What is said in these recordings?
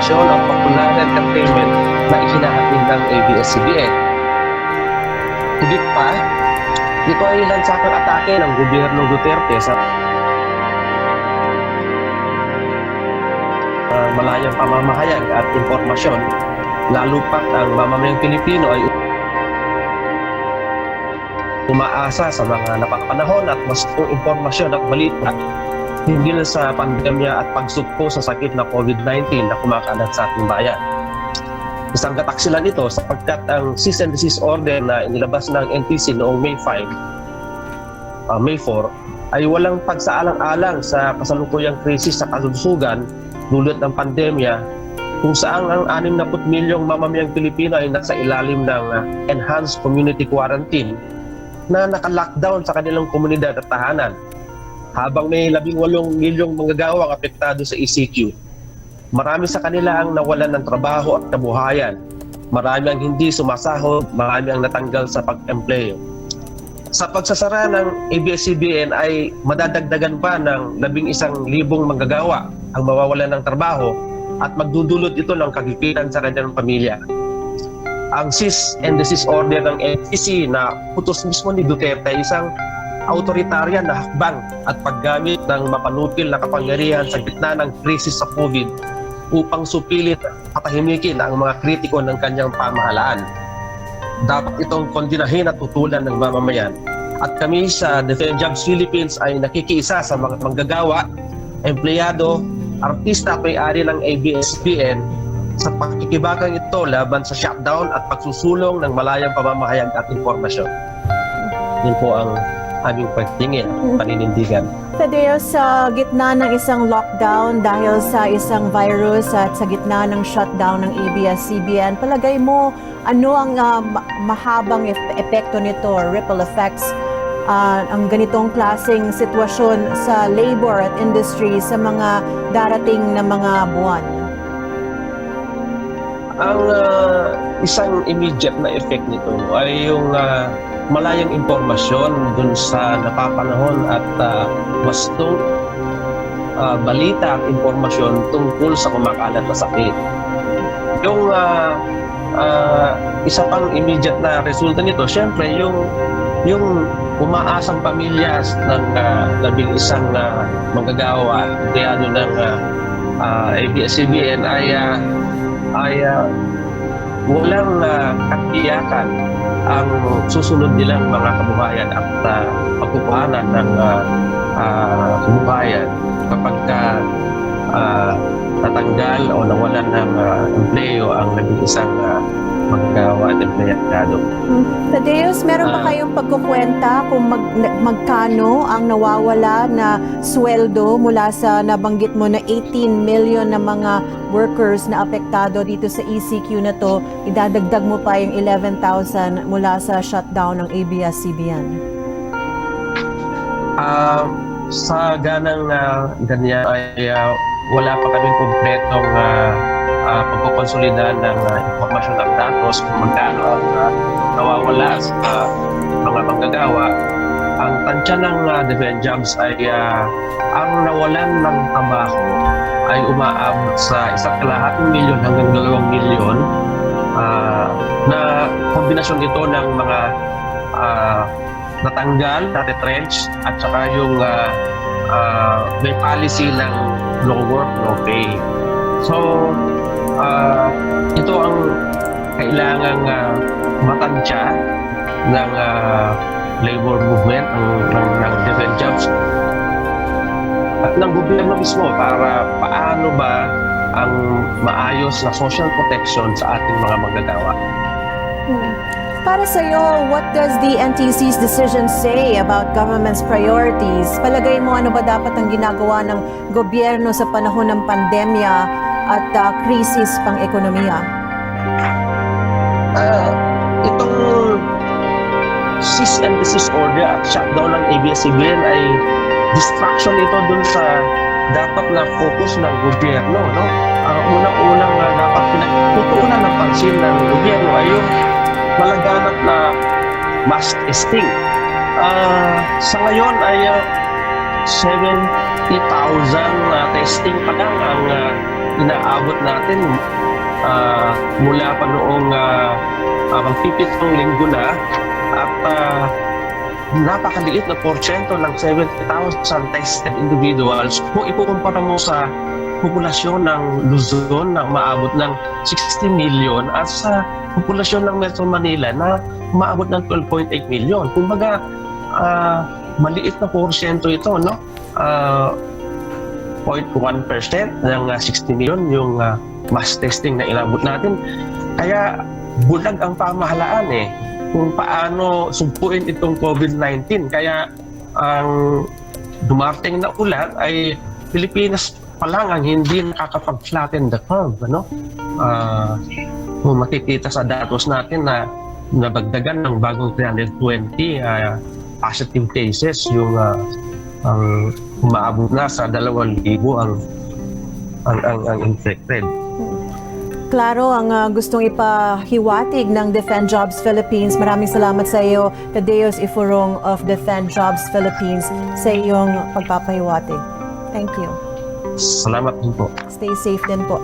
impormasyon at popular entertainment na ihinahatid ng ABS-CBN. Higit pa, ito ay lansakang atake ng gobyerno Duterte sa malayang pamamahayag at impormasyon, lalo pat ang mamamayang Pilipino ay umaasa sa mga napapanahon at mas impormasyon at balita hinggil sa pandemya at pagsugpo sa sakit na COVID-19 na kumakalat sa ating bayan. Isang kataksilan ito sapagkat ang cease and desist order na inilabas ng NTC noong May 4 ay walang pagsaalang-alang sa kasalukuyang krisis sa kalusugan dulot ng pandemya, kung saan ang 60 milyong mamamayang Pilipino ay nasa ilalim ng enhanced community quarantine na naka-lockdown sa kanilang komunidad at tahanan, habang may 18 milyong manggagawang apektado sa ECQ. Marami sa kanila ang nawalan ng trabaho at kabuhayan, marami ang hindi sumasahod, marami ang natanggal sa pag-empleyo. Sa pagsasara ng ABS-CBN ay madadagdagan pa ng 11,000 manggagawa ang mawawalan ng trabaho at magdudulot ito ng kagipitan sa kanilang pamilya. Ang cease and desist order ng NTC na utos mismo ni Duterte ay isang autoritaryan na hakbang at paggamit ng mapanupil na kapangyarihan sa gitna ng krisis sa COVID upang supilit at patahimikin ang mga kritiko ng kanyang pamahalaan. Dapat itong kondinahin at tutulan ng mamamayan. At kami sa Defend Jobs Philippines ay nakikiisa sa mga manggagawa, empleyado, artista at may-ari ng ABS-CBN sa pakikibagang ito laban sa shutdown at pagsusulong ng malayang pamamahayag at impormasyon. Yun po ang aming pagtingin, paninindigan. Tadeo, sa gitna ng isang lockdown dahil sa isang virus at sa gitna ng shutdown ng ABS-CBN, palagay mo ano ang mahabang epekto nito, ripple effects, ang ganitong klaseng sitwasyon sa labor at industry sa mga darating na mga buwan? Ang isang immediate na effect nito ay yung malayang impormasyon dun sa napapanahon at wastong balita at impormasyon tungkol sa kumakalat na sakit. Yung isa pang immediate na resulta nito, syempre yung umaasang pamilya ng 11 manggagawa at empleyado ng ABS-CBN ay walang katiyakan ang susunod nilang mga kabuhayan at pagkukuhanan ng kabuhayan kapag natanggal o nawalan ng empleo ang nag-iisang manggagawa at empleyado. Tadeus, meron ba kayong pagkukwenta kung magkano ang nawawala na sweldo mula sa nabanggit mo na 18 million na mga workers na apektado dito sa ECQ na to, idadagdag mo pa yung 11,000 mula sa shutdown ng ABS-CBN? Sa ganang ganyan ay wala pa kaming kompletong pagkukonsolida ng impormasyon at datos kung magkano ang nawawala sa mga manggagawa. Ang tansya ng Defend Jobs ay ang nawalan ng trabaho ay umaabot sa 1.5 milyon hanggang 2 milyon na kombinasyon ito ng mga natanggal, na-retrench at saka yung may policy ng no work, no pay. So, ito ang kailangang matansya ng labor movement ng Defend Jobs at ng gobyerno mismo para paano ba ang maayos na social protection sa ating mga manggagawa. Para sa iyo, what does the NTC's decision say about government's priorities? Palagay mo, ano ba dapat ang ginagawa ng gobyerno sa panahon ng pandemya at krisis pang-ekonomiya? Itong cease and desist order at shutdown ng ABS-CBN ay distraction ito dun sa dapat na focus ng gobyerno. No? Ang unang-unang dapat pinagtutuunan ng pansin ng gobyerno ay yung malaganap na mass testing. Sa ngayon ay 70,000 testing pa lang ang inaabot natin mula pa noong magpipitong linggo na at napakaliit na porsyento ng 70,000 tested individuals kung ikukumpara mo sa populasyon ng Luzon na umaabot ng 60 million at sa populasyon ng Metro Manila na umaabot ng 12.8 million. Kumbaga, maliit na porsyento ito, no? 0.1% ng 60 million yung mass testing na inabot natin. Kaya bulag ang pamahalaan kung paano sumpuin itong COVID-19. Kaya ang dumating na ulat ay Pilipinas pa lang ang hindi nakakapag-flatten the curve. Kung makikita sa datos natin na nabagdagan ng bagong 320 positive cases yung ang umaabot na sa 2,000 ang infected. Klaro ang gustong ipahiwatig ng Defend Jobs Philippines. Maraming salamat sa iyo, Tadeus Ifurong of Defend Jobs Philippines, sa iyong pagpapahiwatig. Thank you. Salamat din po. Stay safe din po.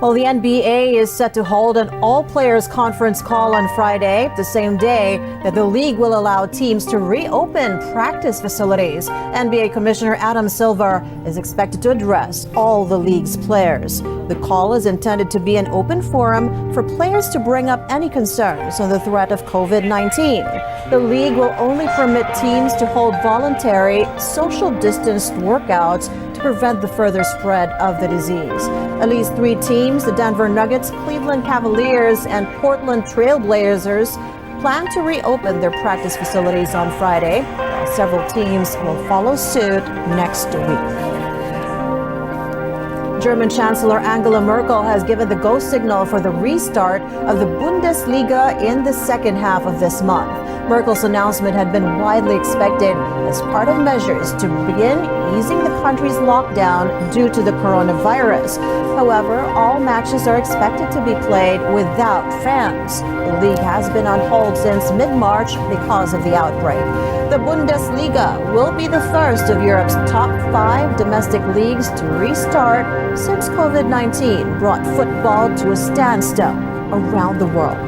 Well, the NBA is set to hold an all-players conference call on Friday, the same day that the league will allow teams to reopen practice facilities. NBA Commissioner Adam Silver is expected to address all the league's players. The call is intended to be an open forum for players to bring up any concerns on the threat of COVID-19. The league will only permit teams to hold voluntary, social distanced workouts to prevent the further spread of the disease. At least 3 teams, the Denver Nuggets, Cleveland Cavaliers, and Portland Trail Blazers, plan to reopen their practice facilities on Friday, while several teams will follow suit next week. German Chancellor Angela Merkel has given the go signal for the restart of the Bundesliga in the second half of this month. Merkel's announcement had been widely expected as part of measures to begin easing the country's lockdown due to the coronavirus. However, all matches are expected to be played without fans. The league has been on hold since mid-March because of the outbreak. The Bundesliga will be the first of Europe's top 5 domestic leagues to restart since COVID-19 brought football to a standstill around the world.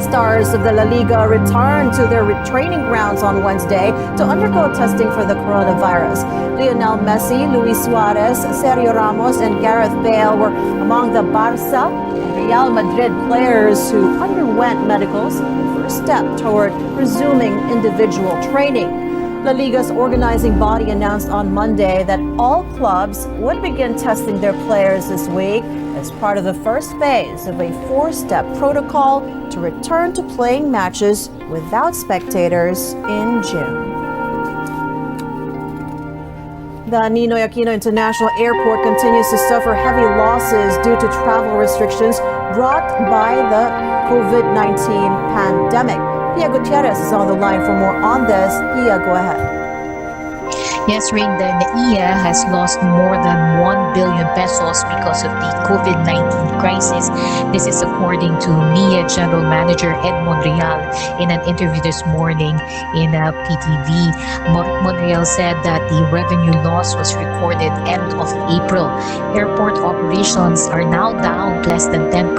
Stars of the La Liga returned to their training grounds on Wednesday to undergo testing for the coronavirus. Lionel Messi, Luis Suarez, Sergio Ramos, and Gareth Bale were among the Barca and Real Madrid players who underwent medicals, the first step toward resuming individual training. La Liga's organizing body announced on Monday that all clubs would begin testing their players this week as part of the first phase of a 4-step protocol to return to playing matches without spectators in June. The Ninoy Aquino International Airport continues to suffer heavy losses due to travel restrictions brought by the COVID-19 pandemic. Pia Gutierrez is on the line for more on this. Pia, go ahead. Yes, Ring, the NAIA has lost more than 1 billion pesos because of the COVID-19 crisis. This is according to NAIA General Manager Ed Monreal in an interview this morning in PTV. Monreal said that the revenue loss was recorded end of April. Airport operations are now down to less than 10%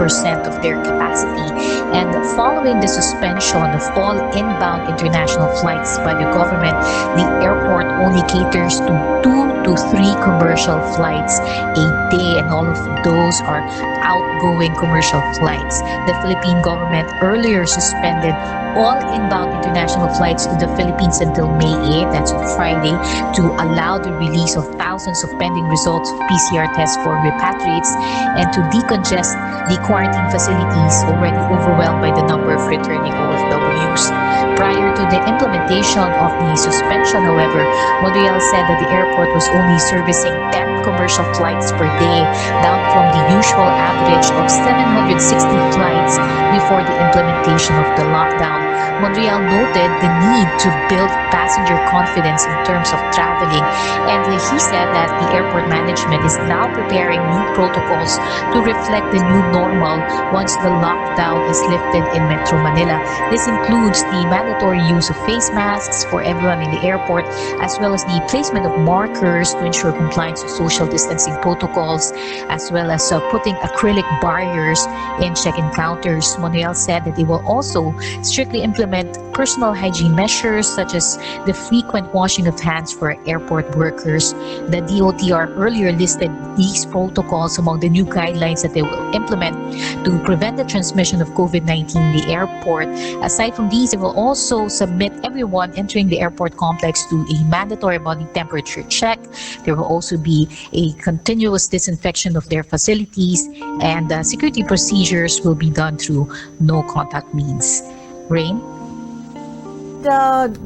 of their capacity. And following the suspension of all inbound international flights by the government, the airport only caters to 2 to 3 commercial flights a day, and all of those are outgoing commercial flights. The Philippine government earlier suspended all inbound international flights to the Philippines until May 8, that's on Friday, to allow the release of thousands of pending results of PCR tests for repatriates and to decongest the quarantine facilities already overwhelmed by the number of returning OFWs. Prior to the implementation of the suspension, however, Monreal said that the airport was only servicing 10 commercial flights per day, down from the usual average of 760 flights before the implementation of the lockdown. Monreal noted the need to build passenger confidence in terms of traveling, and he said that the airport management is now preparing new protocols to reflect the new normal once the lockdown is lifted in Metro Manila. This includes the mandatory use of face masks for everyone in the airport, as well as the placement of markers to ensure compliance with social distancing protocols, as well as putting acrylic barriers in check-in counters. Monreal said that they will also strictly implement personal hygiene measures such as the frequent washing of hands for airport workers. The DOTR earlier listed these protocols among the new guidelines that they will implement to prevent the transmission of COVID-19 in the airport. Aside from these, they will also submit everyone entering the airport complex to a mandatory body temperature check. There will also be a continuous disinfection of their facilities, and security procedures will be done through no contact means. Rain?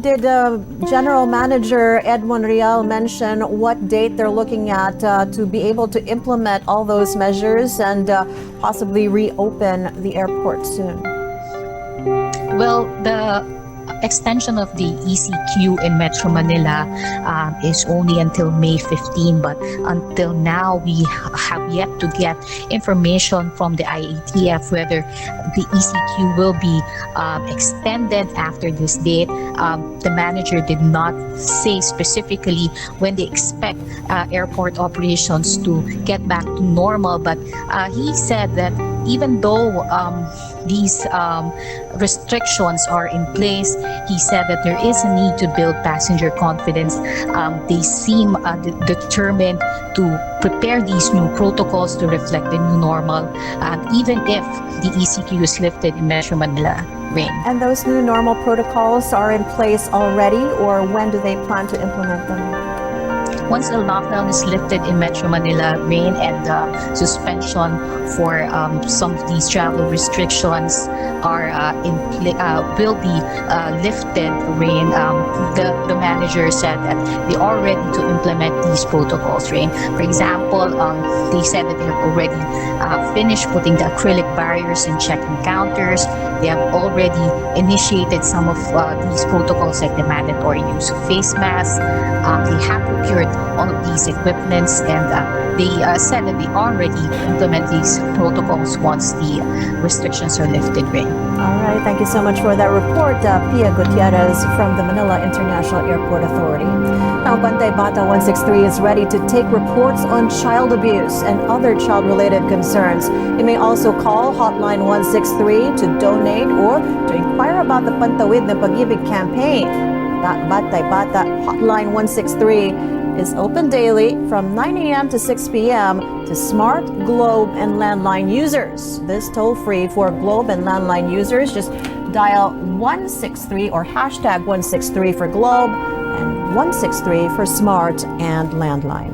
Did General Manager Ed Monreal mention what date they're looking at to be able to implement all those measures and possibly reopen the airport soon? Well, the extension of the ECQ in Metro Manila is only until May 15, but until now we have yet to get information from the IATF whether the ECQ will be extended after this date. The manager did not say specifically when they expect airport operations to get back to normal, but he said that even though these restrictions are in place, he said that there is a need to build passenger confidence. They seem determined to prepare these new protocols to reflect the new normal, even if the ECQ is lifted in Metro Manila. Rain. And those new normal protocols are in place already, or when do they plan to implement them? Once the lockdown is lifted in Metro Manila, Rain, and suspension for some of these travel restrictions are will be lifted, Rain. The manager said that they are ready to implement these protocols, Rain. For example, they said that they have already finished putting the acrylic barriers in check-in counters. They have already initiated some of these protocols, like the mandatory use of face masks. They have procured all of these equipments, and they said that they are ready to implement these protocols once the restrictions are lifted, Rain. All right, thank you so much for that report, Pia Gutierrez from the Manila International Airport Authority. Now, Bantay Bata 163 is ready to take reports on child abuse and other child-related concerns. You may also call Hotline 163 to donate or to inquire about the Pantawid na Pag-ibig campaign. That Bantay Bata Hotline 163 is open daily from 9 a.m. to 6 p.m. to Smart, Globe, and Landline users. This toll-free for Globe and Landline users, just dial 163 or hashtag 163 for Globe and 163 for Smart and Landline.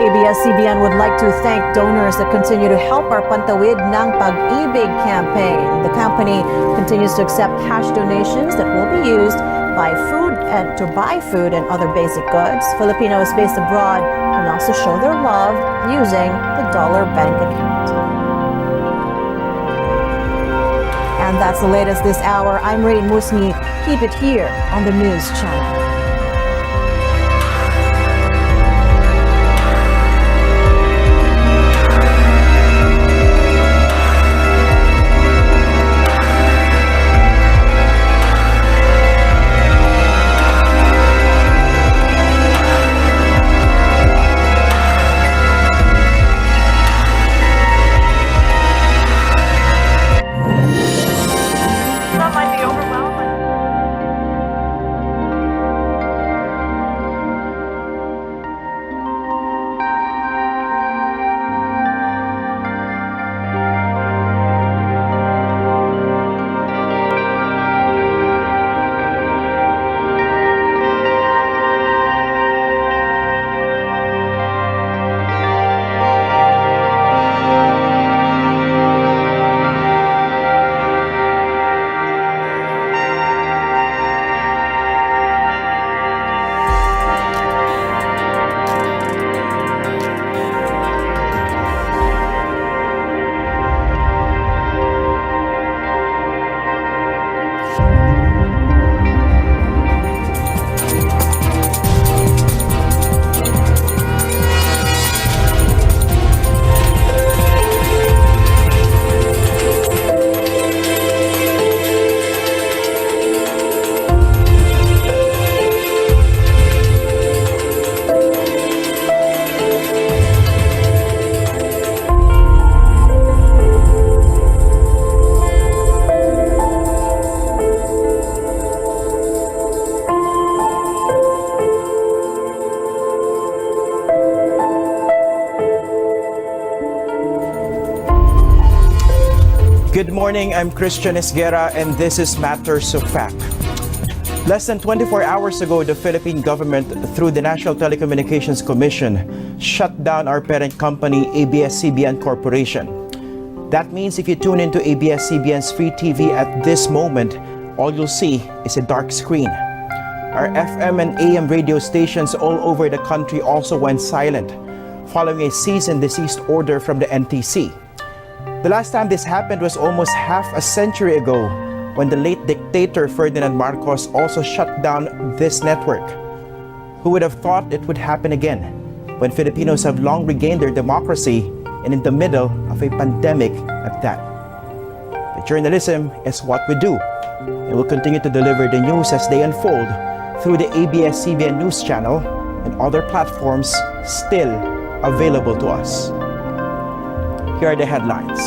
ABS-CBN would like to thank donors that continue to help our Pantawid ng Pag-ibig campaign. The company continues to accept cash donations that will be used to buy food and other basic goods. Filipinos based abroad can also show their love using the Dollar Bank account. And that's the latest this hour. I'm Rain Musni. Keep it here on the News Channel. Good morning, I'm Christian Esguerra and this is Matters of Fact. Less than 24 hours ago, the Philippine government, through the National Telecommunications Commission, shut down our parent company, ABS-CBN Corporation. That means if you tune into ABS-CBN's free TV at this moment, all you'll see is a dark screen. Our FM and AM radio stations all over the country also went silent, following a cease and desist order from the NTC. The last time this happened was almost half a century ago, when the late dictator Ferdinand Marcos also shut down this network. Who would have thought it would happen again, when Filipinos have long regained their democracy and in the middle of a pandemic at that? But journalism is what we do, and we'll continue to deliver the news as they unfold through the ABS-CBN News Channel and other platforms still available to us. Here are the headlines.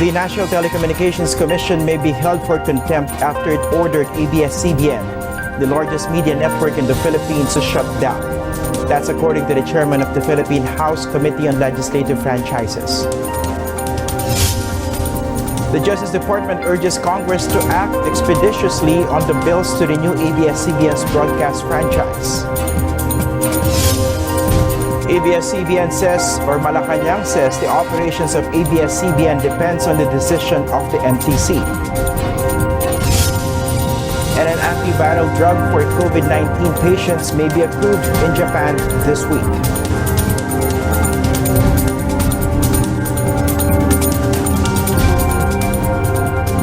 The National Telecommunications Commission may be held for contempt after it ordered ABS-CBN, the largest media network in the Philippines, to shut down. That's according to the chairman of the Philippine House Committee on Legislative Franchises. The Justice Department urges Congress to act expeditiously on the bills to renew ABS-CBN's broadcast franchise. ABS-CBN says, or Malacanang says, the operations of ABS-CBN depends on the decision of the NTC. And an antiviral drug for COVID-19 patients may be approved in Japan this week.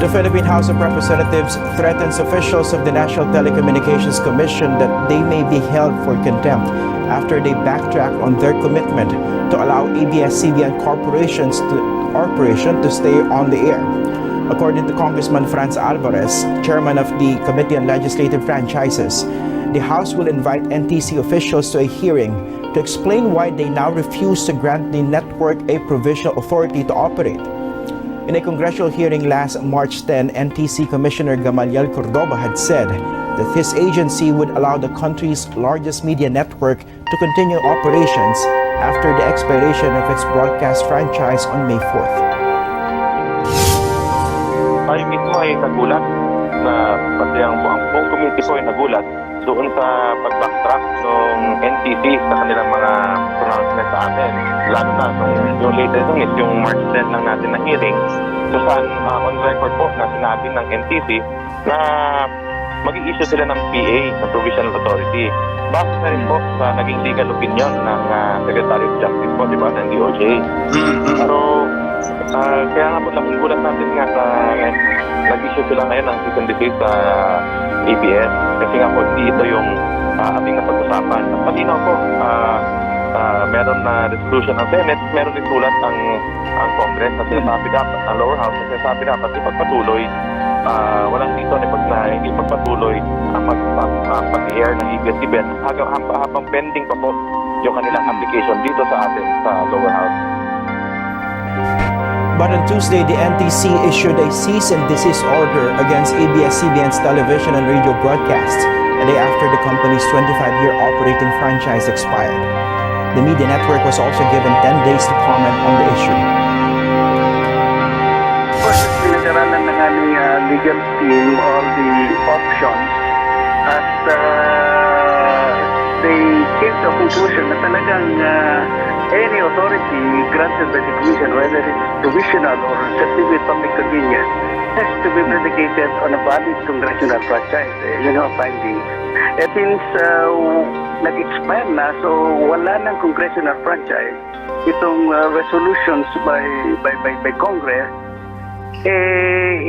The Philippine House of Representatives threatens officials of the National Telecommunications Commission that they may be held for contempt after they backtrack on their commitment to allow ABS-CBN Corporation to stay on the air. According to Congressman Franz Alvarez, chairman of the Committee on Legislative Franchises, the House will invite NTC officials to a hearing to explain why they now refuse to grant the network a provisional authority to operate. In a congressional hearing last March 10, NTC Commissioner Gamaliel Cordoba had said that his agency would allow the country's largest media network to continue operations after the expiration of its broadcast franchise on May 4th. Tayo mismo ay nagulat na pati ang buong community po ay nagulat doon sa pag-backtrack ng NTC sa kanilang mga pronouncement sa atin. Lalo na yung latest is yung March 10 lang natin na hearing so saan on record po na sinabi ng NTC na mag-i-issue sila ng PA, na Provisional Authority. Base na rin po sa naging legal opinion ng Secretary of Justice po, di ba, ng DOJ. Pero kaya nga po nagulat natin nga sa nag-issue sila ngayon ng cease and desist sa ABS kasi nga po hindi ito yung ating napag-usapan. At malinaw po, meron na resolution ng Senate, meron din sulat ang Congress na sinasabi dapat, ang lower house na sinasabi dapat ipagpatuloy walang dito na hindi pagpatuloy ang pag-air ng ABS-CBN habang pending pa po yung kanilang application dito sa atin sa lower house. But on Tuesday, the NTC issued a cease and desist order against ABS-CBN's television and radio broadcasts a day after the company's 25-year operating franchise expired. The media network was also given 10 days to comment on the issue. Pinag-aralan ng aming legal team all the options at they came to a conclusion na talagang any authority granted by the Commission, whether it's provisional or certificate of public convenience, has to be predicated on a valid congressional franchise. Yun ang findings. Since nag-expire na, so wala ng congressional franchise, itong resolutions by Congress,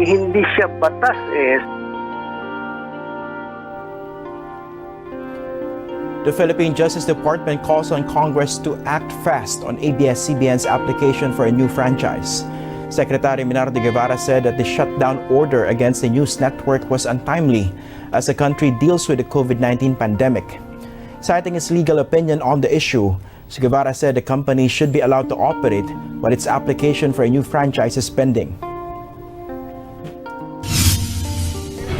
hindi siya batas The Philippine Justice Department calls on Congress to act fast on ABS-CBN's application for a new franchise. Secretary Minardo Guevara said that the shutdown order against the news network was untimely as the country deals with the COVID-19 pandemic. Citing his legal opinion on the issue, Guevara said the company should be allowed to operate while its application for a new franchise is pending.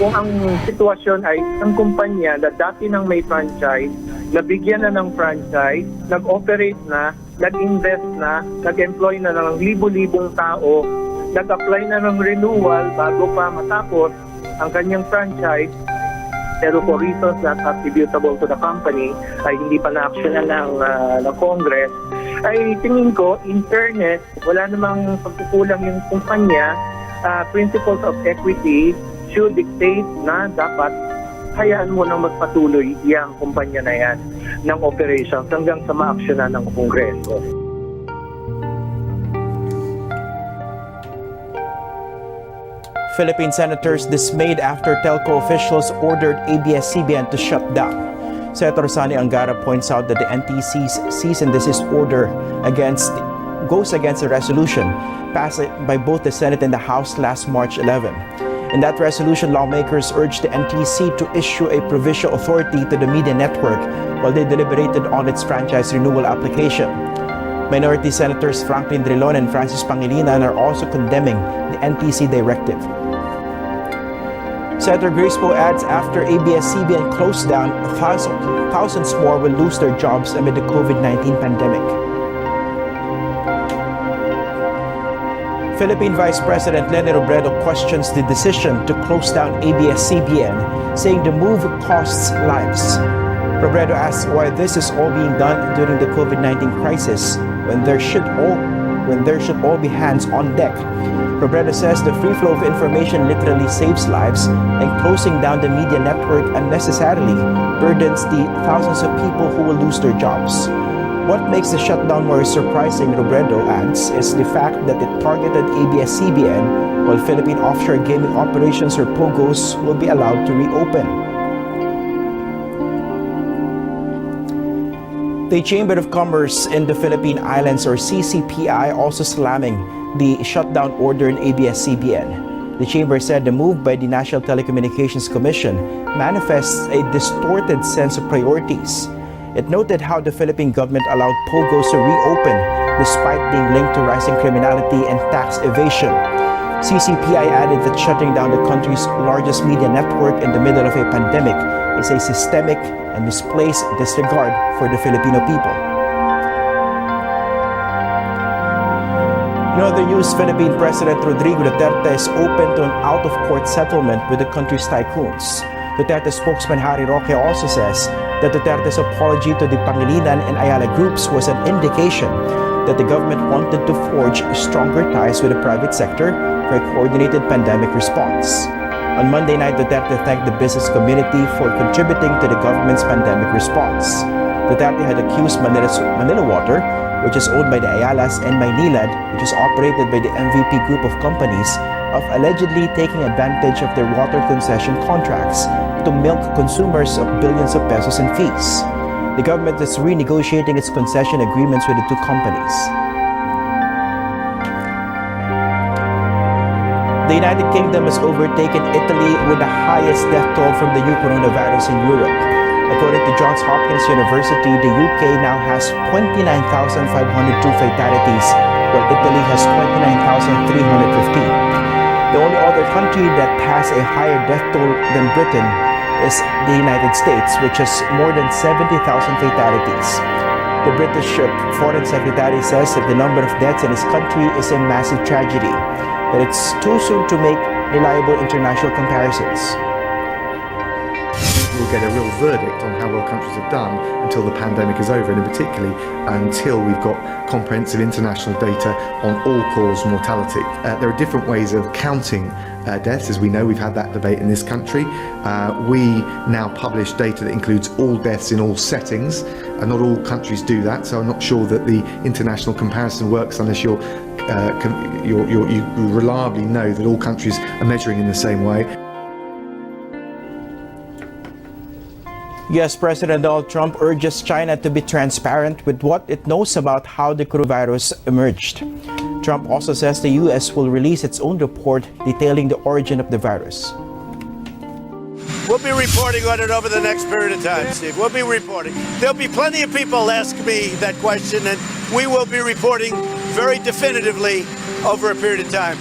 Kung ang sitwasyon ay ang kumpanya na dati nang may franchise, nabigyan na ng franchise, nag-operate na, nag-invest na, nag-employ na ng libo-libong tao, nag-apply na ng renewal bago pa matapos ang kanyang franchise, pero for reasons not attributable to the company ay hindi pa na-actionan ng Congress, ay tingin ko, in fairness, wala namang pagkukulang yung kumpanya. Principles of equity should dictate na dapat hayaan mo nang magpatuloy yung kumpanya na yan ng operations hanggang sa ma-actionan ng Kongreso. Philippine senators dismayed after telco officials ordered ABS-CBN to shut down. Senator Sani Angara points out that the NTC's cease and desist order goes against a resolution passed by both the Senate and the House last March 11. In that resolution, lawmakers urged the NTC to issue a provisional authority to the media network while they deliberated on its franchise renewal application. Minority Senators Franklin Drilon and Francis Pangilinan are also condemning the NTC directive. Senator Grace Poe adds after ABS-CBN closed down, thousands more will lose their jobs amid the COVID-19 pandemic. Philippine Vice President Leni Robredo questions the decision to close down ABS-CBN, saying the move costs lives. Robredo asks why this is all being done during the COVID-19 crisis when there should all be hands on deck. Robredo says the free flow of information literally saves lives, and closing down the media network unnecessarily burdens the thousands of people who will lose their jobs. What makes the shutdown more surprising, Robredo adds, is the fact that it targeted ABS-CBN while Philippine Offshore Gaming Operations or POGOs will be allowed to reopen. The Chamber of Commerce in the Philippine Islands or CCPI also slamming the shutdown order in ABS-CBN. The chamber said the move by the National Telecommunications Commission manifests a distorted sense of priorities. It noted how the Philippine government allowed POGOs to reopen despite being linked to rising criminality and tax evasion. CCPI added that shutting down the country's largest media network in the middle of a pandemic is a systemic and misplaced disregard for the Filipino people. In other news, Philippine President Rodrigo Duterte is open to an out-of-court settlement with the country's tycoons. Duterte spokesman Harry Roque also says that Duterte's apology to the Pangilinan and Ayala groups was an indication that the government wanted to forge stronger ties with the private sector for a coordinated pandemic response. On Monday night, Duterte thanked the business community for contributing to the government's pandemic response. Duterte had accused Manila Water, which is owned by the Ayalas, and Maynilad, which is operated by the MVP group of companies, of allegedly taking advantage of their water concession contracts to milk consumers of billions of pesos in fees. The government is renegotiating its concession agreements with the two companies. The United Kingdom has overtaken Italy with the highest death toll from the new coronavirus in Europe. According to Johns Hopkins University, the UK now has 29,502 fatalities, while Italy has 29,315. The only other country that has a higher death toll than Britain is the United States, which has more than 70,000 fatalities. The British Foreign Secretary says that the number of deaths in his country is a massive tragedy, but it's too soon to make reliable international comparisons. We'll get a real verdict on how well countries have done until the pandemic is over, and particularly until we've got comprehensive international data on all-cause mortality. There are different ways of counting deaths. As we know, we've had that debate in this country. We now publish data that includes all deaths in all settings, and not all countries do that, so I'm not sure that the international comparison works unless you reliably know that all countries are measuring in the same way. US President Donald Trump urges China to be transparent with what it knows about how the coronavirus emerged. Trump also says the US will release its own report detailing the origin of the virus. We'll be reporting on it over the next period of time, Steve. We'll be reporting. There'll be plenty of people ask me that question, and we will be reporting very definitively over a period of time.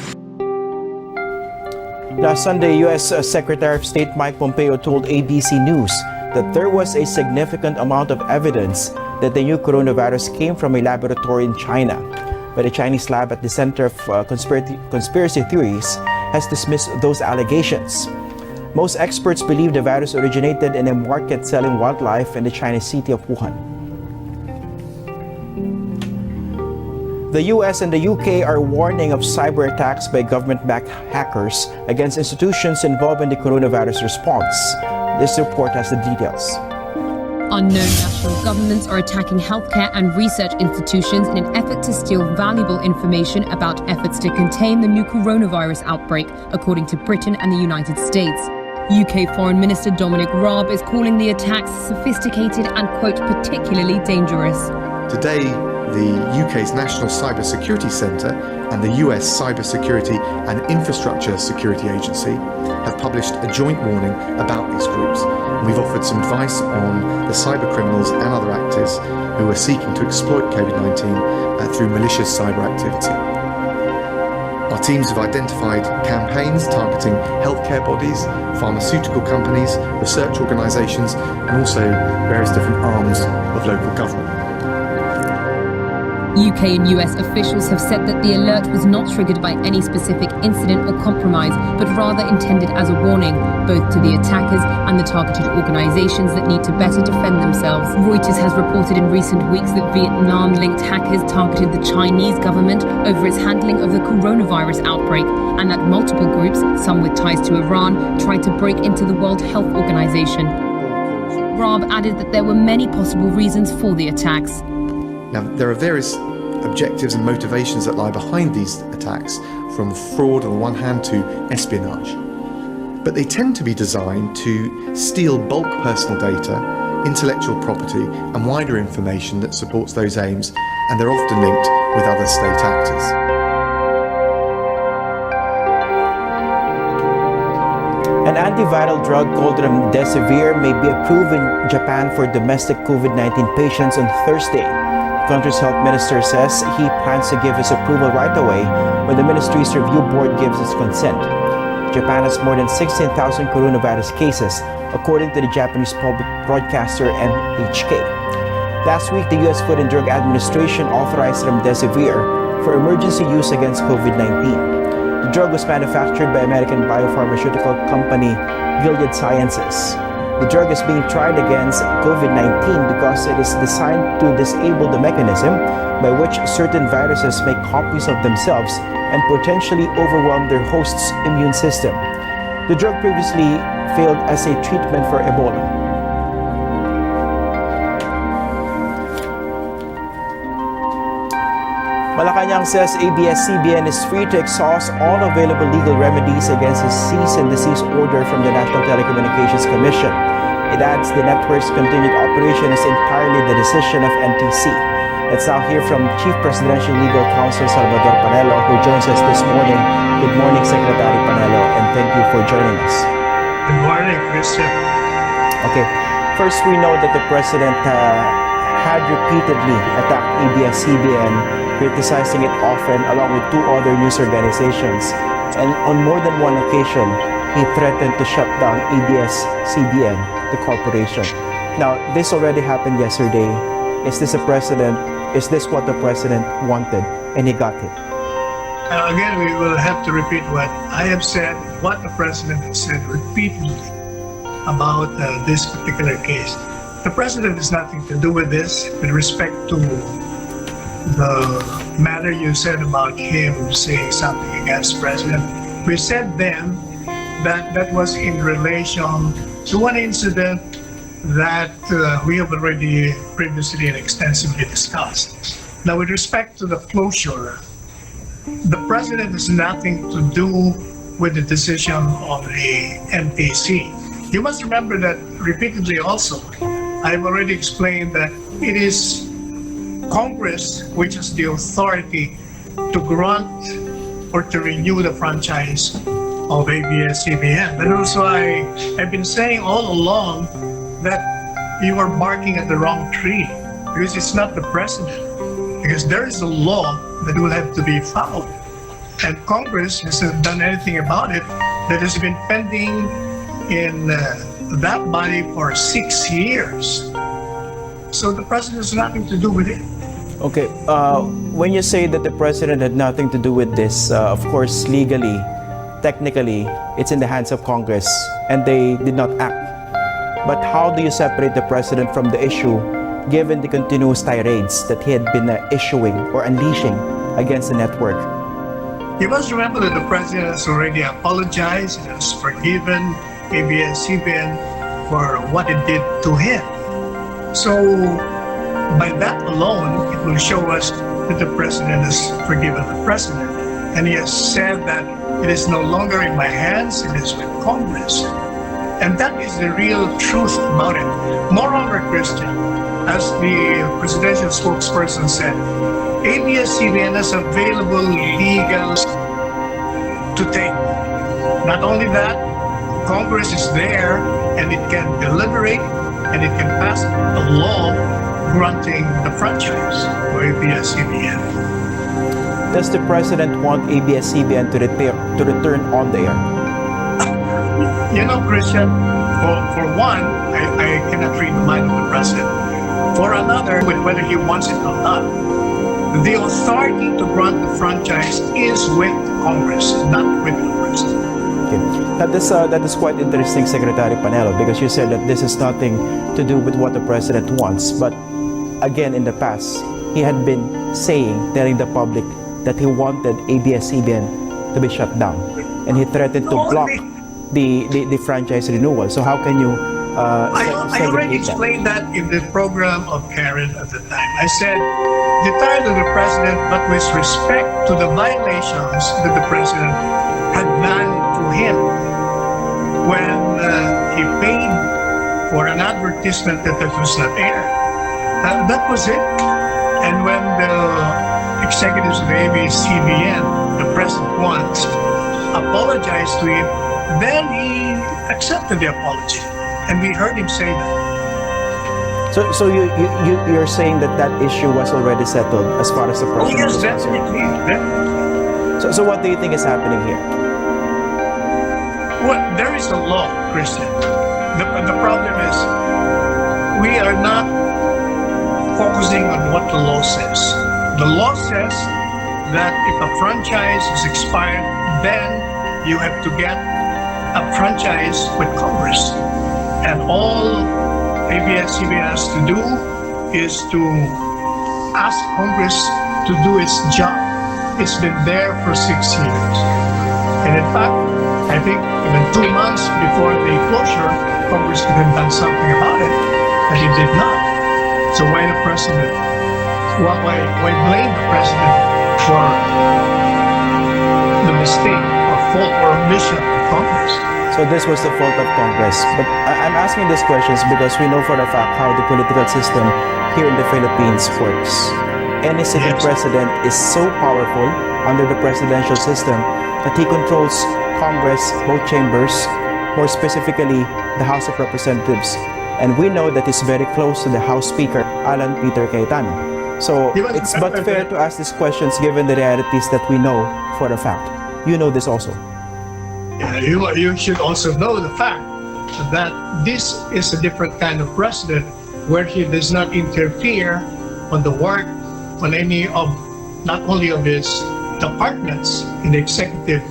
Last Sunday, U.S. Secretary of State Mike Pompeo told ABC News that there was a significant amount of evidence that the new coronavirus came from a laboratory in China. But a Chinese lab at the Center of Conspiracy Theories has dismissed those allegations. Most experts believe the virus originated in a market selling wildlife in the Chinese city of Wuhan. The US and the UK are warning of cyber attacks by government-backed hackers against institutions involved in the coronavirus response. This report has the details. Unknown national governments are attacking healthcare and research institutions in an effort to steal valuable information about efforts to contain the new coronavirus outbreak, according to Britain and the United States. UK Foreign Minister Dominic Raab is calling the attacks sophisticated and, quote, particularly dangerous. Today, the UK's National Cybersecurity Centre and the US Cybersecurity and Infrastructure Security Agency have published a joint warning about these groups. And we've offered some advice on the cyber criminals and other actors who are seeking to exploit COVID-19 through malicious cyber activity. Our teams have identified campaigns targeting healthcare bodies, pharmaceutical companies, research organisations, and also various different arms of local government. UK and US officials have said that the alert was not triggered by any specific incident or compromise, but rather intended as a warning, both to the attackers and the targeted organizations that need to better defend themselves. Reuters has reported in recent weeks that Vietnam-linked hackers targeted the Chinese government over its handling of the coronavirus outbreak, and that multiple groups, some with ties to Iran, tried to break into the World Health Organization. Raab added that there were many possible reasons for the attacks. Now, there are various objectives and motivations that lie behind these attacks, from fraud on the one hand to espionage. But they tend to be designed to steal bulk personal data, intellectual property, and wider information that supports those aims, and they're often linked with other state actors. An antiviral drug called remdesivir may be approved in Japan for domestic COVID-19 patients on Thursday. The country's health minister says he plans to give his approval right away when the ministry's review board gives its consent. Japan has more than 16,000 coronavirus cases, according to the Japanese public broadcaster NHK. Last week, the U.S. Food and Drug Administration authorized remdesivir for emergency use against COVID-19. The drug was manufactured by American biopharmaceutical company Gilead Sciences. The drug is being tried against COVID-19 because it is designed to disable the mechanism by which certain viruses make copies of themselves and potentially overwhelm their host's immune system. The drug previously failed as a treatment for Ebola. Malacanang says ABS-CBN is free to exhaust all available legal remedies against a cease and desist order from the National Telecommunications Commission. It adds the network's continued operation is entirely the decision of NTC. Let's now hear from Chief Presidential Legal Counsel Salvador Panelo, who joins us this morning. Good morning, Secretary Panelo, and thank you for joining us. Good morning, Christian. Okay, first we know that the President had repeatedly attacked ABS-CBN, criticizing it often along with two other news organizations. And on more than one occasion, he threatened to shut down ABS-CBN, the corporation. Now, this already happened yesterday. Is this what the President wanted? And he got it. Again, we will have to repeat what I have said, what the President has said repeatedly about this particular case. The President has nothing to do with this with respect to the matter you said about him saying something against the President. We said then that was in relation to one incident that we have already previously and extensively discussed. Now, with respect to the closure, the President has nothing to do with the decision of the NTC. You must remember that repeatedly also, I've already explained that it is Congress which has the authority to grant or to renew the franchise of ABS-CBN. And also I've been saying all along that you are barking at the wrong tree, because it's not the President, because there is a law that will have to be followed. And Congress hasn't done anything about it. That has been pending in that body for 6 years. So the president has nothing to do with it. Okay, when you say that the president had nothing to do with this, of course, legally, technically, it's in the hands of Congress and they did not act. But how do you separate the president from the issue given the continuous tirades that he had been issuing or unleashing against the network? You must remember that the president has already apologized and has forgiven ABS-CBN for what it did to him. So, by that alone, it will show us that the president has forgiven the president. And he has said that it is no longer in my hands, it is with Congress. And that is the real truth about it. Moreover, Christian, as the presidential spokesperson said, ABS-CBN has available legal to take. Not only that, Congress is there and it can deliberate and it can pass a law granting the franchise for ABS-CBN. Does the president want ABS-CBN to return on the air? You know, Christian, for one, I cannot read the mind of the president. For another, whether he wants it or not, the authority to grant the franchise is with Congress, not with the president. Okay. That is quite interesting, Secretary Panelo, because you said that this has nothing to do with what the president wants. But again, in the past, he had been telling the public that he wanted ABS-CBN to be shut down, and he threatened to block the franchise renewal. So how can you I already explained that in the program of Karen at the time. I said, the title of the president, but with respect to the violations that the president had done to him when he paid for an advertisement that was not aired. That was it. And when the executives of ABS-CBN, the present ones, apologized to him, then he accepted the apology. And we heard him say that. So you're saying that issue was already settled as far as the Oh, president yes, is concerned? definitely. So what do you think is happening here? Well, there is a law, Christian. The problem is we are not focusing on what the law says. The law says that if a franchise is expired, then you have to get a franchise with Congress. And all ABS-CBN has to do is to ask Congress to do its job. It's been there for 6 years. And in fact, I think even 2 months before the closure, Congress could have done something about it, but it did not. So why the president? Why blame the president for the mistake or fault or omission of Congress? So this was the fault of Congress. But I'm asking these questions because we know for a fact how the political system here in the Philippines works. Any sitting president is so powerful under the presidential system that he controls Congress, both chambers, more specifically the House of Representatives. And we know that he's very close to the House Speaker, Alan Peter Cayetano. So it's but fair to ask these questions given the realities that we know for a fact. You know this also. You should also know the fact that this is a different kind of president where he does not interfere on the work on any of, not only of his departments in the executive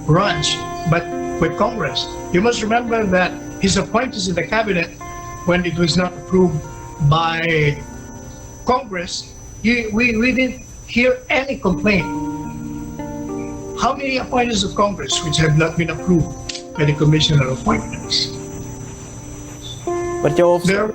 branch, but with Congress. You must remember that his appointments in the cabinet, when it was not approved by Congress, we didn't hear any complaint. How many appointments of Congress which have not been approved by the Commission on Appointments? But you also,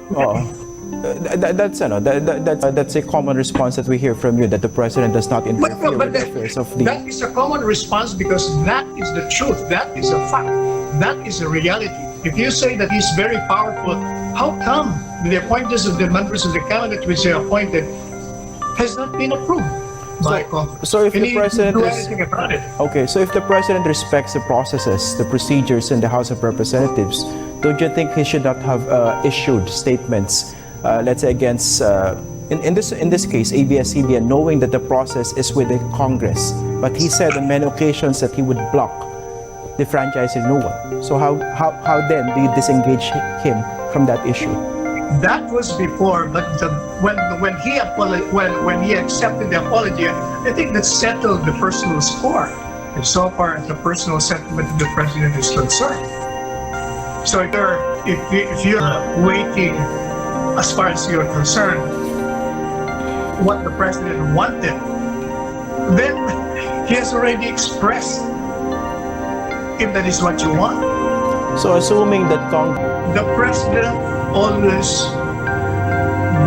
that's a common response that we hear from you, that the president does not interfere with the affairs of the... That is a common response because that is the truth. That is a fact. That is a reality. If you say that he's very powerful, how come the appointments of the members of the cabinet which they appointed has not been approved by Congress? So if the president do is... anything about it? Okay, so if the president respects the processes, the procedures in the House of Representatives, don't you think he should not have issued statements, let's say against, in this case, ABS-CBN, knowing that the process is with the Congress, but he said on many occasions that he would block the franchise renewal. So how then do you disengage him from that issue? That was before, but when he accepted the apology, I think that settled the personal score. And so far as the personal sentiment of the president is concerned. So if you're waiting, as far as you're concerned, what the president wanted, then he has already expressed if that is what you want. So assuming that The president always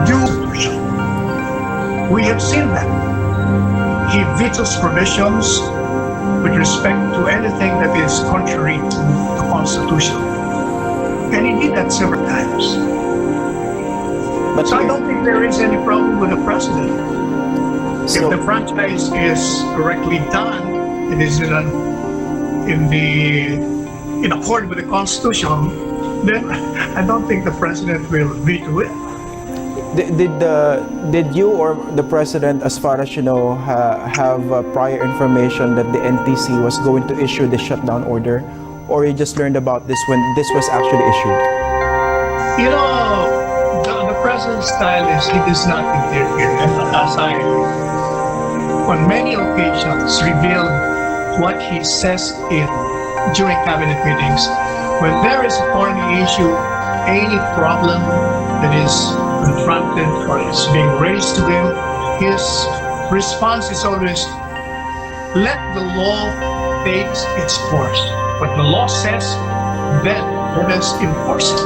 do. We have seen that. He vetoes provisions with respect to anything that is contrary to the Constitution. And he did that several times. but So I don't think there is any problem with the president. So- If the franchise is correctly done, it is in accord with the Constitution, then I don't think the president will veto it. Did you or the president, as far as you know, have prior information that the NTC was going to issue the shutdown order, or you just learned about this when this was actually issued? You know, the president's style is he does not interfere. And as I, on many occasions, revealed what he says during cabinet meetings, when there is a foreign issue, any problem that is confronted or is being raised to him, his response is always, let the law take its course. What the law says, then let us enforce it.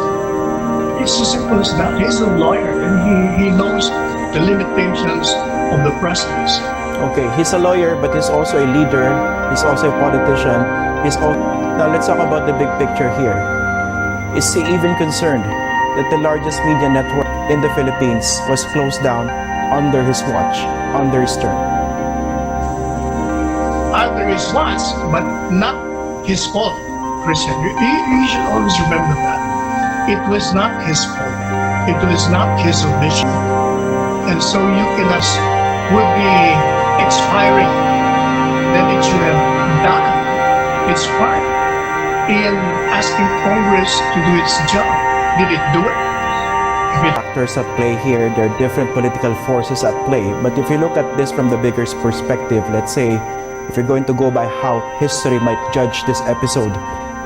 It's as simple as that. He's a lawyer and he knows the limitations of the presidency. Okay, he's a lawyer, but he's also a leader. He's also a politician. Now let's talk about the big picture here. Is he even concerned that the largest media network in the Philippines was closed down under his watch, under his term? Under his watch, but not his fault, Christian. You should always remember that. It was not his fault. It was not his omission. And so you cannot, would be expiring, then it should have done its part in asking Congress to do its job. Did it do it? Factors at play here, there are different political forces at play. But if you look at this from the bigger perspective, let's say, if you're going to go by how history might judge this episode,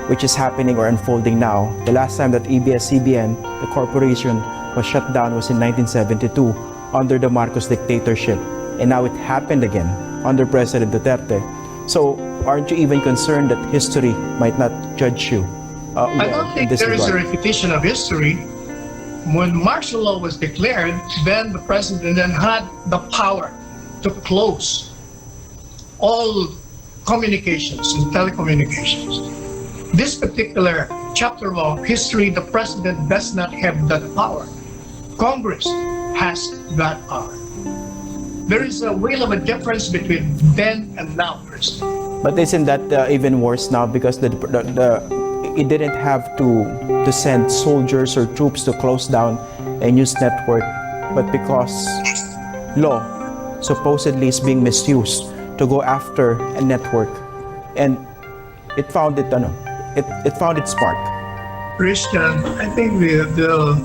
which is happening or unfolding now, the last time that ABS-CBN, the corporation, was shut down was in 1972 under the Marcos dictatorship. And now it happened again under President Duterte. So aren't you even concerned that history might not judge you? I don't think there is a repetition of history. When martial law was declared, then the president then had the power to close all communications and telecommunications. This particular chapter of history, the president does not have that power. Congress has that power. There is a whale of a difference between then and now, Christian. But isn't that even worse now because it didn't have to send soldiers or troops to close down a news network, but because law supposedly is being misused to go after a network, and it found its spark. Christian, I think the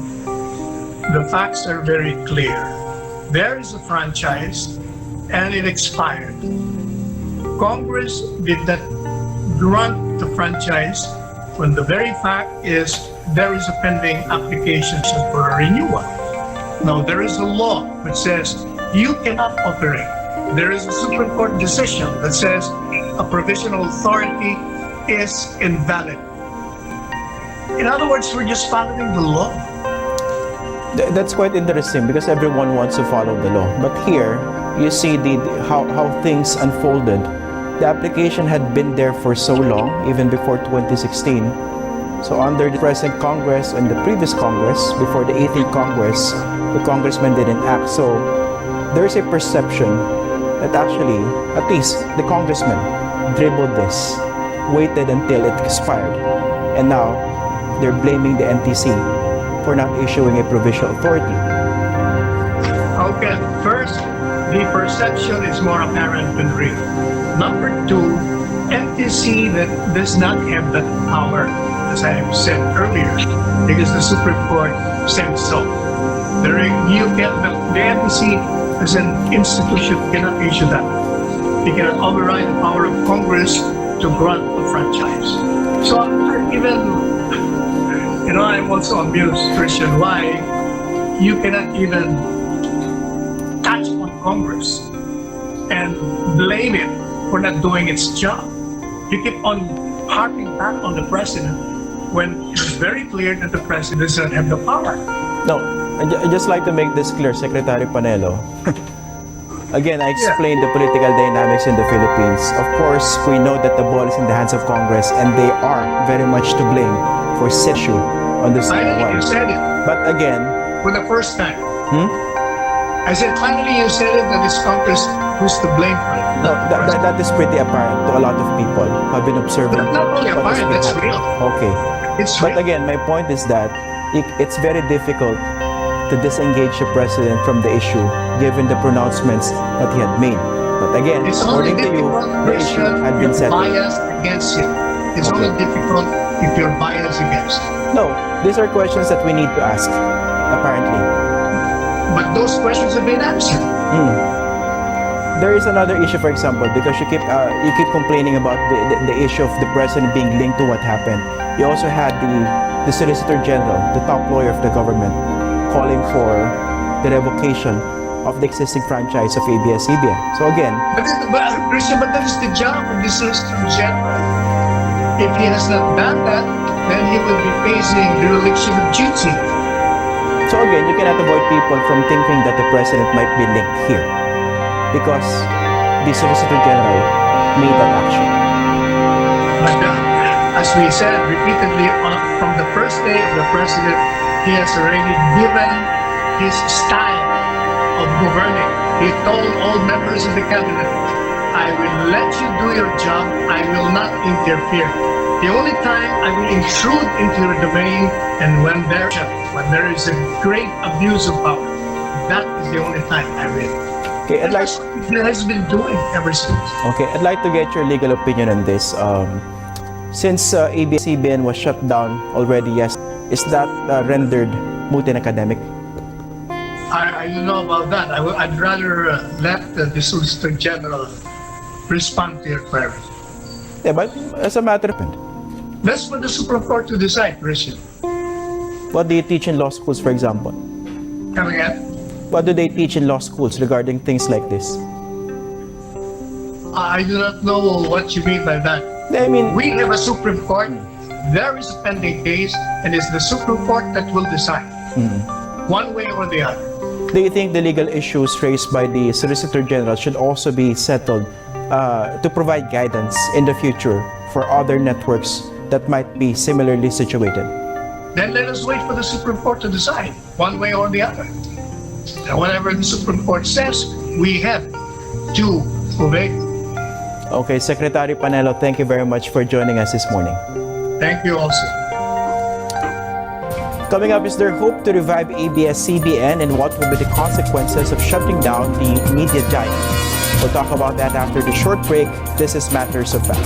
facts are very clear. There is a franchise and it expired. Congress did not grant the franchise when the very fact is there is a pending application for a renewal. Now there is a law which says you cannot operate. There is a Supreme Court decision that says a provisional authority is invalid. In other words, we're just following the law. That's quite interesting because everyone wants to follow the law. But here, you see how things unfolded. The application had been there for so long, even before 2016. So under the present Congress and the previous Congress, before the 18th Congress, the congressman didn't act. So there's a perception that actually, at least the congressman dribbled this, waited until it expired. And now, they're blaming the NTC for not issuing a provisional authority. Okay, first, the perception is more apparent than real. Number two, NTC that does not have that power as I have said earlier, because the Supreme Court said so. The NBC as an institution cannot issue that. They cannot override the power of Congress to grant the franchise. So I'm also amused, Christian, why you cannot even touch on Congress and blame it for not doing its job. You keep on harping back on the president when it's very clear that the president doesn't have the power. No, I'd just like to make this clear, Secretary Panelo. Again, I explained the political dynamics in the Philippines. Of course, we know that the ball is in the hands of Congress and they are very much to blame for issue on this Finally, you one. said it But again, for the first time. I said, finally, you said it that it's Congress who's to blame for it. no, that is pretty apparent to a lot of people who have been observing. But not only what has apparent, been that's happening. real. Okay. It's But real. again, my point is that it's very difficult to disengage the president from the issue given the pronouncements that he had made. But again, It's only according to you, difficult, the issue Christian, had been if settled. biased against him. It's only difficult if you're biased against him. No, these are questions that we need to ask, apparently. But those questions have been answered. There is another issue, for example, because you keep complaining about the issue of the president being linked to what happened. You also had the Solicitor General, the top lawyer of the government, calling for the revocation of the existing franchise of ABS-CBN. So again, Christian, but that is the job of the Solicitor General. If he has not done that, then he will be facing dereliction of duty. so again, you cannot avoid people from thinking that the president might be linked here because the Solicitor General made that action. But as we said repeatedly, from the first day of the president, he has already given his style of governing. He told all members of the cabinet, I will let you do your job, I will not interfere. The only time I will intrude into your domain and when there is a great abuse of power, that is the only time I will. Okay, And that's what he has been doing ever since. Okay, I'd like to get your legal opinion on this. Since ABS-CBN was shut down already, yes, is that rendered moot and academic? I don't know about that. I'd rather let the Solicitor General respond to your query. Yeah, but as a matter of fact, That's for the Supreme Court to decide, Christian. what do you teach in law schools, for example? Coming at? What do they teach in law schools regarding things like this? I do not know what you mean by that. I mean, We have a Supreme Court. There is a pending case, and it's the Supreme Court that will decide, one way or the other. do you think the legal issues raised by the Solicitor General should also be settled to provide guidance in the future for other networks that might be similarly situated? Then let us wait for the Supreme Court to decide, one way or the other. And whatever the Supreme Court says, we have to obey. Okay, Secretary Panelo, thank you very much for joining us this morning. Thank you also. Coming up, is there hope to revive ABS-CBN and what will be the consequences of shutting down the media giant? We'll talk about that after the short break. This is Matters of Fact.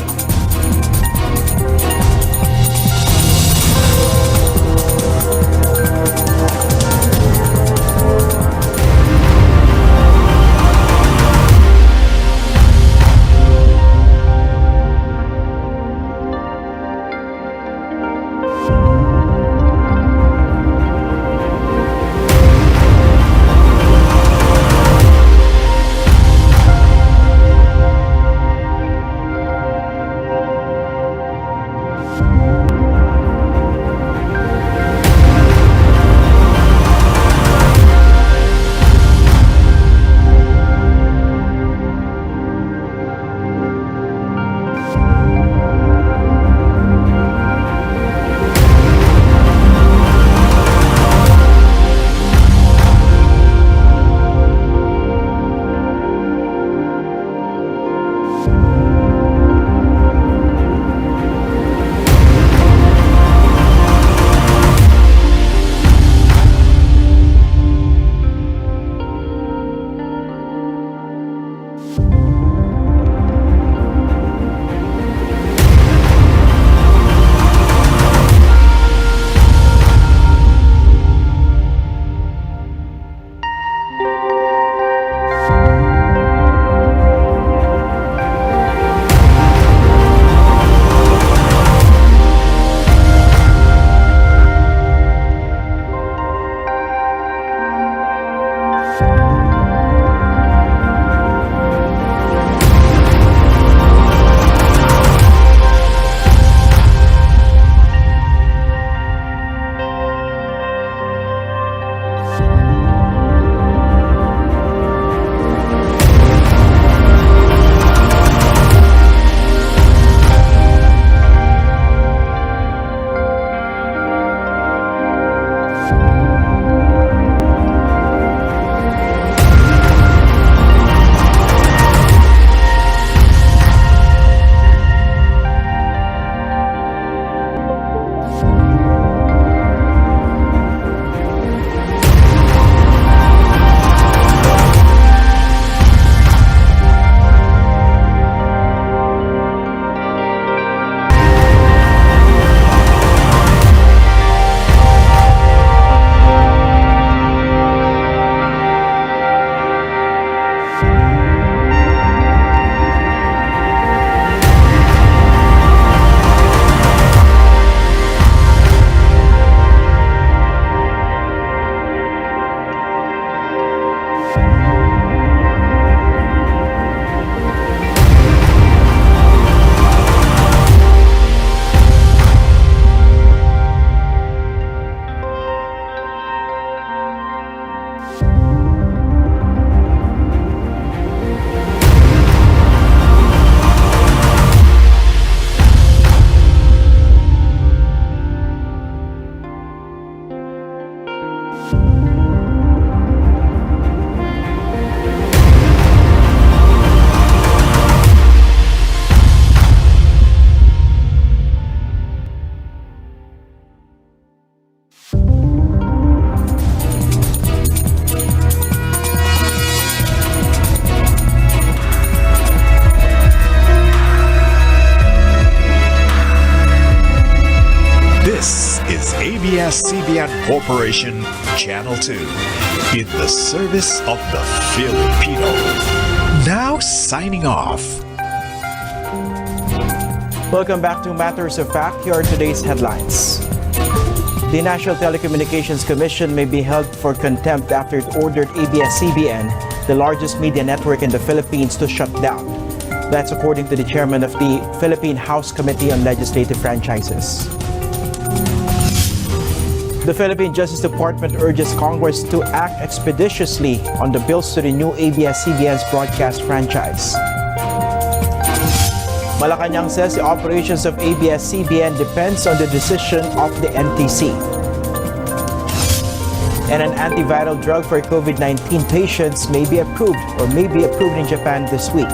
ABS-CBN Corporation, Channel 2, in the service of the Filipino. Now signing off. Welcome back to Matters of Fact. Here are today's headlines. The National Telecommunications Commission may be held for contempt after it ordered ABS-CBN, the largest media network in the Philippines, to shut down. That's according to the chairman of the Philippine House Committee on Legislative Franchises. The Philippine Justice Department urges Congress to act expeditiously on the bills to renew ABS-CBN's broadcast franchise. Malacanang says the operations of ABS-CBN depends on the decision of the NTC. And an antiviral drug for COVID-19 patients may be approved in Japan this week.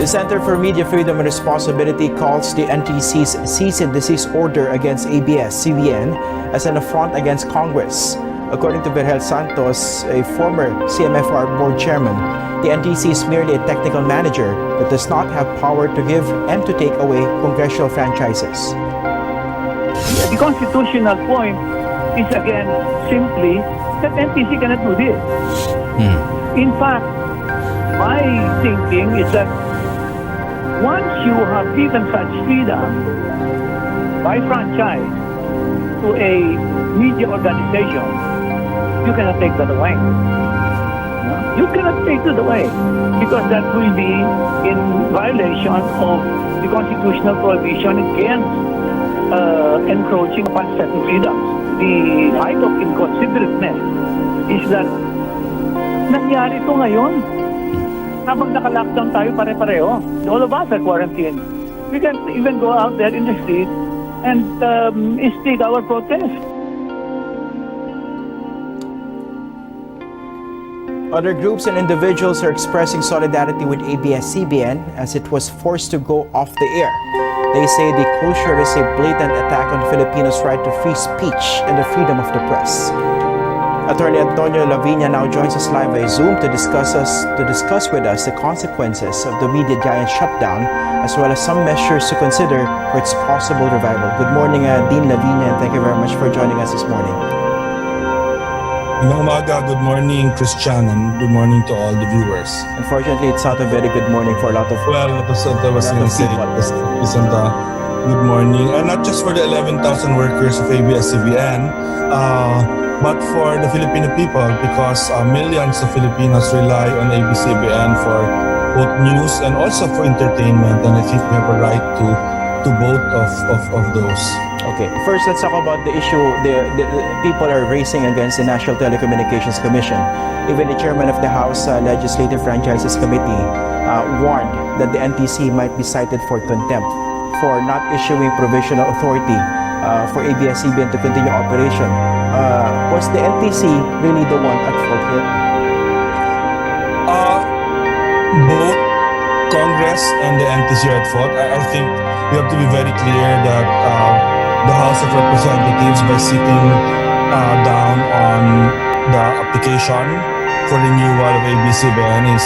The Center for Media Freedom and Responsibility calls the NTC's cease and desist order against ABS-CBN as an affront against Congress. According to Virgel Santos, a former CMFR board chairman, the NTC is merely a technical manager that does not have power to give and to take away congressional franchises. The constitutional point is again simply that NTC cannot do this. In fact, my thinking is that once you have given such freedom by franchise to a media organization, you cannot take that away. You cannot take it away because that will be in violation of the constitutional prohibition against encroaching upon certain freedoms. The height of inconsiderateness is that nangyari ito ngayon. Habang naka-lockdown tayo pare-pareho, all of us are quarantined. We can't even go out there in the street and state our protest. Other groups and individuals are expressing solidarity with ABS-CBN as it was forced to go off the air. They say the closure is a blatant attack on Filipinos' right to free speech and the freedom of the press. Attorney Antonio Lavinia now joins us live by Zoom to discuss with us the consequences of the media giant shutdown, as well as some measures to consider for its possible revival. Good morning, Dean Lavinia, and thank you very much for joining us this morning. Good morning, Christian, and good morning to all the viewers. Unfortunately, it's not a very good morning for a lot of Well, that's what I was going to say. Isn't good morning, and not just for the 11,000 workers of ABS-CBN, but for the Filipino people, because millions of Filipinos rely on ABS-CBN for both news and also for entertainment, and I think we have a right to both of those. Okay, first let's talk about the issue the people are raising against the National Telecommunications Commission. Even the chairman of the House Legislative Franchises Committee warned that the NTC might be cited for contempt for not issuing provisional authority for ABS-CBN to continue operation. Was the NTC really the one at fault here? Both Congress and the NTC are at fault. I think we have to be very clear that the House of Representatives, by sitting down on the application for renewal of ABS-CBN, is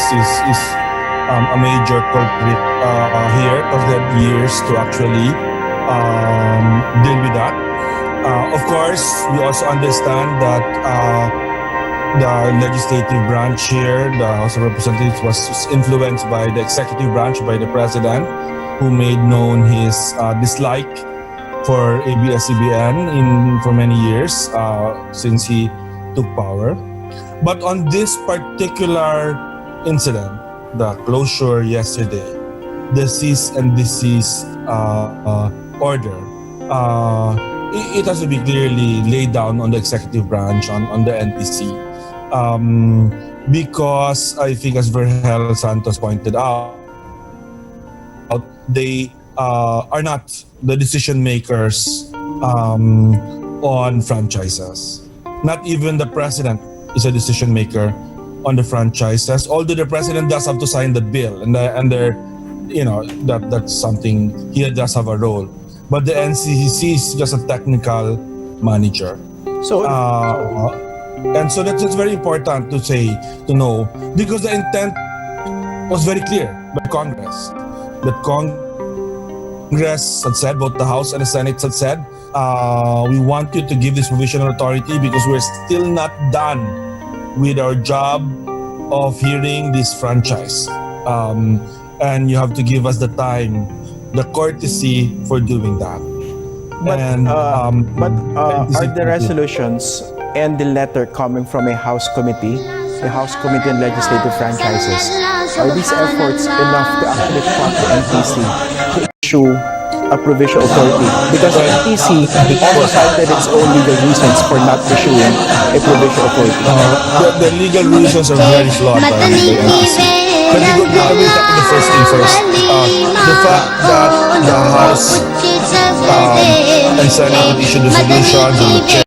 a major culprit here, because they had years to actually deal with that. Of course, we also understand that the legislative branch here, the House of Representatives, was influenced by the executive branch, by the President, who made known his dislike for ABS-CBN for many years since he took power. But on this particular incident, the closure yesterday, the cease and desist order, it has to be clearly laid down on the executive branch, on the NTC, because I think, as Virgel Santos pointed out, they are not the decision makers on franchises. Not even the president is a decision maker on the franchises, although the president does have to sign the bill, and that's something, he does have a role. But the NCC is just a technical manager. So, and so that's very important to know, because the intent was very clear by Congress, that Congress Congress had said, both the House and the Senate had said, we want you to give this provisional authority because we're still not done with our job of hearing this franchise. And you have to give us the time, the courtesy for doing that. But, And, are the resolutions and the letter coming from a House committee, the House Committee on Legislative Franchises, are these efforts enough to actually prompt the NTC to issue a provisional authority? Because the NTC also cited its own legal reasons for not issuing a provisional authority. The legal reasons are very flawed by the NTC. Let me tackle the first thing first. The fact that the House and Senate issued resolutions and the chair